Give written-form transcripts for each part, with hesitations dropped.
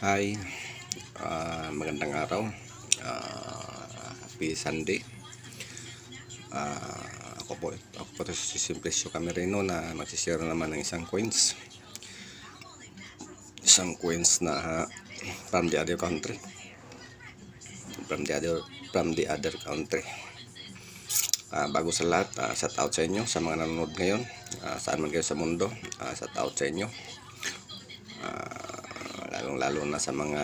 Hi, magandang araw. Happy Sunday. Ako po si Simplesio Camerino na magsishare naman ng isang coins. Isang coins na from the other country. From the other country. Bago sa lahat, shout out sa inyo, sa mga nanonood ngayon. Saan man kayo sa mundo, shout out sa inyo. Lalong-lalo na sa mga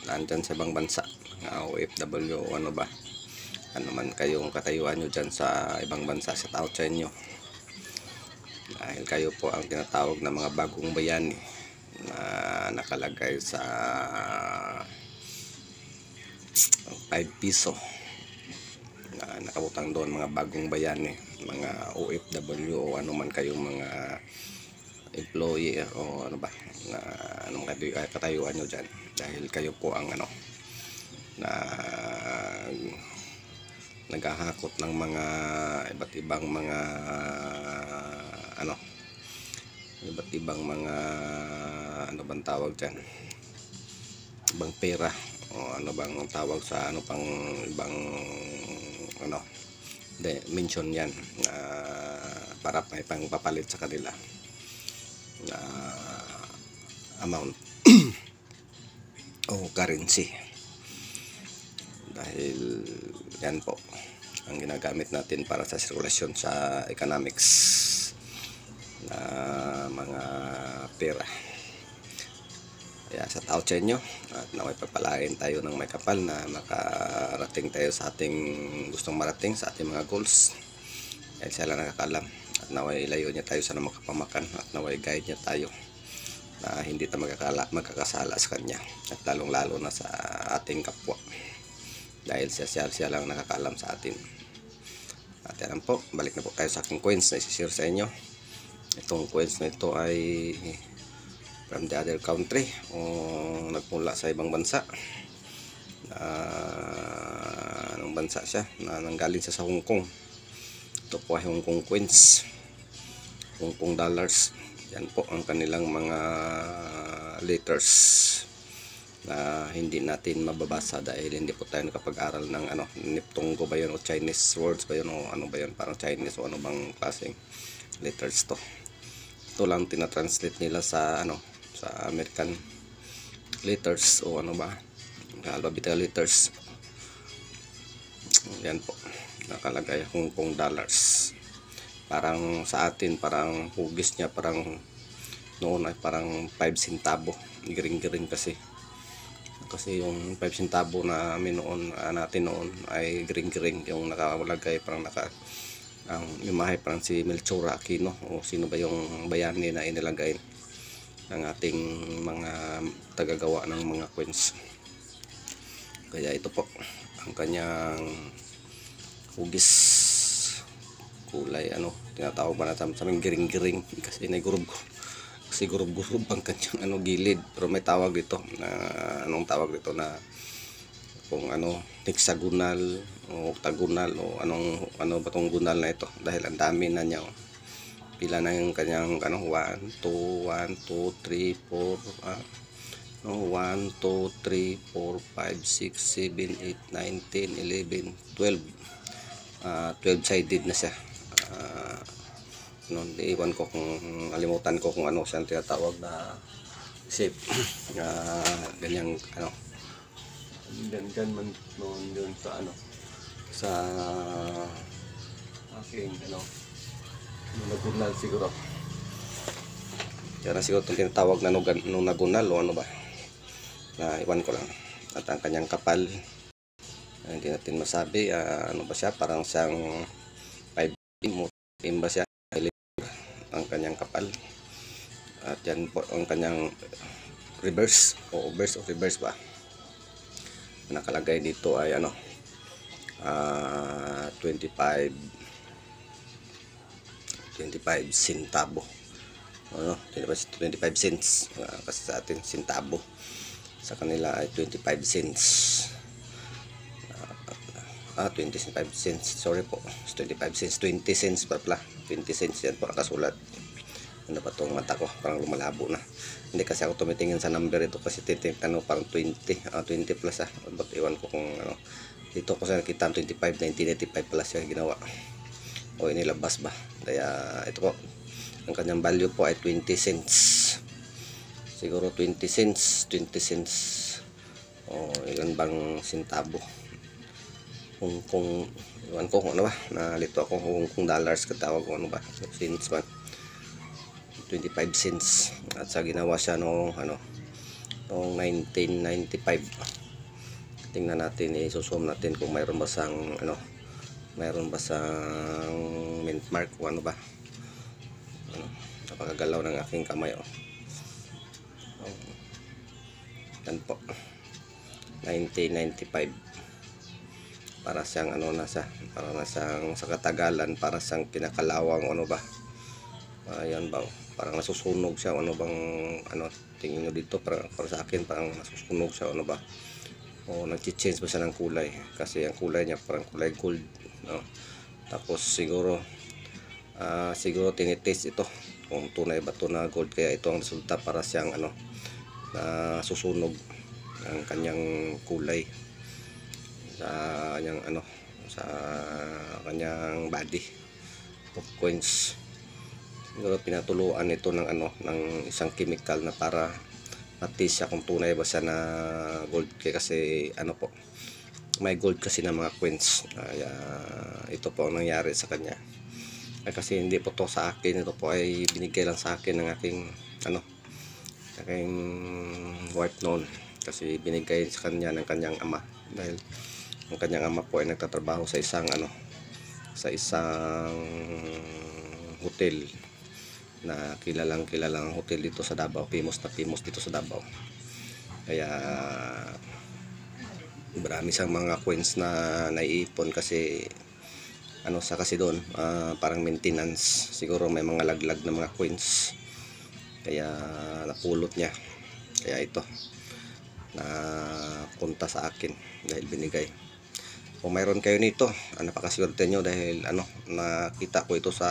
nandyan sa ibang bansa, OFW o ano man kayong katayuan nyo dyan sa ibang bansa, shout out sa inyo. Dahil kayo po ang tinatawag na mga bagong bayani na nakalagay sa 5 piso na nakabutang doon, mga bagong bayani, mga OFW o ano man kayong mga employee o anong katayuan nyo dyan. Dahil kayo po ang naghahakot ng mga iba't ibang mga ano bang tawag dyan, ibang pera o ano bang tawag sa pang ibang mention yan para may pangpapalit sa kanila na amount o currency. Dahil yan po ang ginagamit natin para sa sirkulasyon sa economics na mga pera. Kaya shout out sa inyo at naway pagpalain tayo ng may kapal na makarating tayo sa ating gustong marating, sa ating mga goals. Dahil siya lang nakakalam, at naway ilayo niya tayo sa makapamakan, at naway guide niya tayo na hindi tayo magkakasala sa kanya, at lalong-lalo na sa ating kapwa. Dahil siya lang nakakalam sa atin. At yan po, balik na po tayo sa aking coins na isi-share sa inyo. Itong coins na ito ay from the other country o nagmula sa ibang bansa. Anong bansa siya? Nanggaling siya sa Hong Kong. Ito po ay Hong Kong coins, Hong Kong dollars. Yan po ang kanilang mga letters na hindi natin mababasa dahil hindi po tayo nakapag-aral ng Niptongo ba yun o Chinese words ba yun o ano ba yun, parang Chinese o ano bang klaseng letters to. Ito lang tinatranslate nila sa sa American letters o alphabetical letters. Yan po, nakalagay Hong Kong dollars. Parang sa atin, parang hugis niya parang noon ay parang 5 centavo, giring-giring kasi yung 5 centavo na natin noon ay giring-giring, yung nakalagay parang ang imahe parang si Melchor Aquino o sino ba yung bayani na inilagay ng ating mga tagagawa ng mga coins. Kaya ito po ang kanyang hugis, kulay tinatawag ba natin sa giring-giring kasi gurub-gurub ang kanyang gilid, pero may tawag dito na anong tawag dito na kung hexagonal o octagonal o ano ba tong gunal na ito, dahil ang dami na niya. Pila na yung kanyang 1, 2, 1, 2, 3, 4 1, 2, 3, 4, 5, 6, 7, 8, 9, 10, 11, 12 sided na siya. Iwan ko kung alimutan ko kung ano siyang tinatawag na shape ganyang ganyan man noon yun sa aking nagunal siguro. Yan na siguro itong tinatawag na nung nagunal o ano ba na iwan ko lang. At ang kanyang kapal hindi natin masabi ano ba siya, parang siyang 5 ba siya ang kanyang kapal. At yan po ang kanyang reverse o reverse ba, nakalagay dito ay 25 centavo 25 cents kasi sa atin centavo, sa kanila ay 25 cents 25 cents, sorry po, 25 cents, 20 cents pa pala, 20 cents yan po nakasulat. Ano ba tong mata ko? Parang lumalabo na. Hindi kasi ako tumitingin sa number ito kasi parang 20 plus But iwan ko kung ano. Dito ko sa nakita 25, 1985 plus yung ginawa. O inilabas ba? Kaya ito po. Ang kanyang value po ay 20 cents. Siguro 20 cents. O ilan bang sintabo? Kung iwan ko kung ano ba. Nalito ako kung dollars katawag ko ano ba. Cents ba? 25 cents. At sa ginawa siya noong 1995. Tingnan natin, i-zoom natin kung mayroon ba sang mint mark o ano ba. Napakagalaw ng aking kamay yan po, 1995. Para siyang para siyang sa katagalan, para siyang kinakalawang ano ba. Ayan ba, parang nasusunog siya tingin nyo dito, para sa akin parang nasusunog siya ba, o nag-change ba siya ng kulay, kasi ang kulay niya parang kulay gold, tapos siguro tinitest ito kung tunay ba ito na gold, kaya ito ang resulta, para siyang nasusunog ang kanyang kulay sa kanyang body of coins. Siguro pinatuluan ito ng isang chemical na para at-test siya kung tunay ba siya na gold, kasi po, may gold kasi na mga coins. Ito po ang nangyari sa kanya. Kasi hindi po to sa akin, ito po ay binigay lang sa akin ng aking wife noon, kasi binigay sa kanya ng kanyang ama, dahil ang kanyang ama po ay nagtatrabaho sa isang hotel na kilalang hotel dito sa Davao, famous dito sa Davao. Kaya marami siyang mga coins na naiipon, kasi kasi doon parang maintenance, siguro may mga laglag na mga coins, kaya napulot niya. Kaya ito na punta sa akin dahil binigay. Kung mayroon kayo nito, napakaswerte nyo, dahil nakita ko ito sa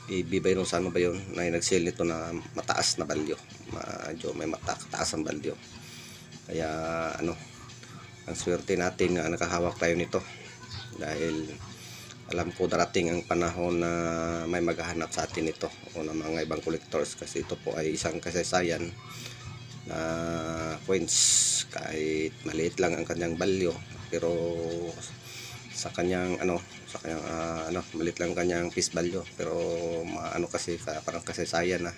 ibibay nung sa ba yun, na nag-sale nito na mataas na value, medyo may mataas ang value. Kaya ang swerte natin na nakahawak tayo nito, dahil alam ko darating ang panahon na may maghahanap sa atin ito, o ng mga ibang collectors, kasi ito po ay isang kasaysayan na coins. Kahit maliit lang ang kanyang value, pero sa kanyang maliit lang kanyang face value, pero kasi parang kasaysayan na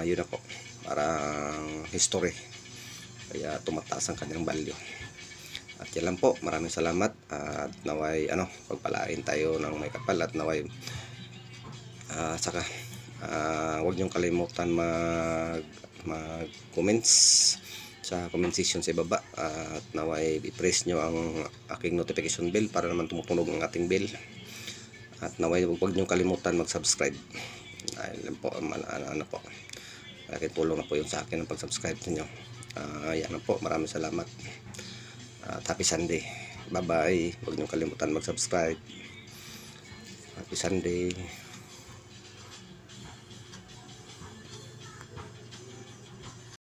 yun po, parang history, kaya tumataas ang kanyang value. At yan lang po, maraming salamat, at naway pagpalain tayo ng may kapal, at naway saka huwag niyong kalimutan mag-comments sa comment section sa ibaba, at naway i-press nyo ang aking notification bell para naman tumutunog ang ating bell, at naway huwag nyo kalimutan mag-subscribe. Ayun po, malaking tulong na po yun sa akin ang pag-subscribe niyo. Yan po, maraming salamat, at happy Sunday. Bye bye, huwag nyo kalimutan mag-subscribe. Happy Sunday.